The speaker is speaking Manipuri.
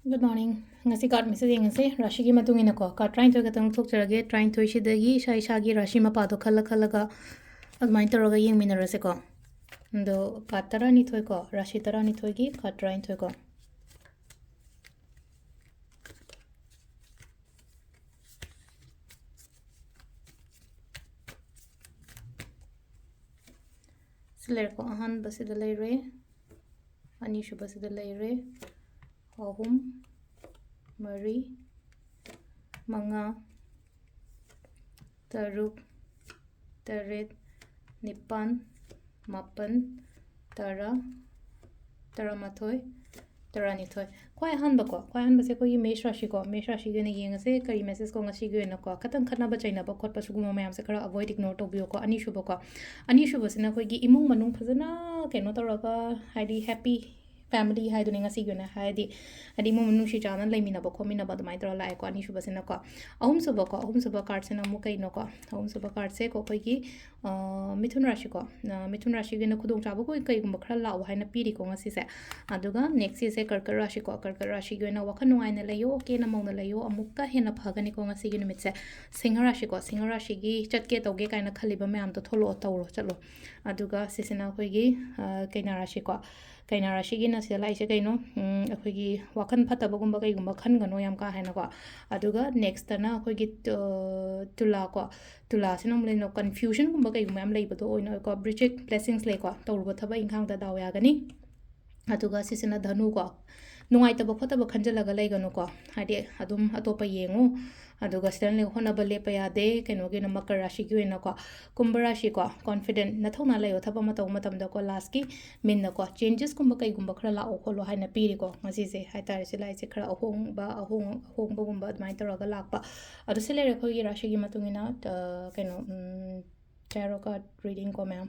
Good morning. Ngasi card message ngase Rashi gi matungina ko ka trying to gatang thok charage trying to shidagi shai shagi Rashi ma pado khala khalaga admain toroga yeng minarase ko ndo ka tara ni thoi ko Rashi tara ni thoi gi ka trying thoi ko Siler ko ahan basida leire ani shu basida leire ahum mari manga taruk taret nipan mapan tara taramathoi taranithoi kwai han ba se ko yi mesh rashi ge ne yeng se kari message ko ngasi ge na ko katan khana ba chaina ba khot pa sugu mayam se kara avoid ignore to bio ko ani shu ba se na ko gi imung manung phajana keno taraga haidi happy family haiduni ngasi ge na haidi mo manu shi jana laimina ba khomina ba dmai tara lai ko ani shu ba se na ko ahum su ba card se na mu kai no ko ahum su ba card se ko ko gi mithun rashi ge na khudong cha ba ko kai gum khara law haina piri ko ngasi se aduga next se karkar rashi ge na wakhan nungai na layo ke na mong na layo amukka hena phagani ko ngasi ge numit se singa rashi gi chatke toge kaina khali ba mayam to tholo tawro chalo aduga sisina khoi gi kaina rashi gi na se lai se kaino akhoi gi wakhan phata ba gumba kai gumba khan gano yam ka haina ko aduga next na akhoi gi tula sina mule no confusion gumba kai gumba am lai ba to oino ko bridget blessings le ko tawro thaba inkhang da daw ya gani aduga sisina dhanu ko nungai taba khotaba khanjalaga laigano ko hade adum atopa yengu aduga sidan le hona bale pa yade keno ge na makar rashi gi na ko kumbha rashi ko confident na thona layo thaba ma taw matam da ko last ki min na ko changes kumba kai gumba khara la o kholo haina piri ko ngasi se hai tar se lai se khara ahong ba gumba admai taraga lakpa adu se le re khoi rashi gi matungina keno tarot card reading ko ma'am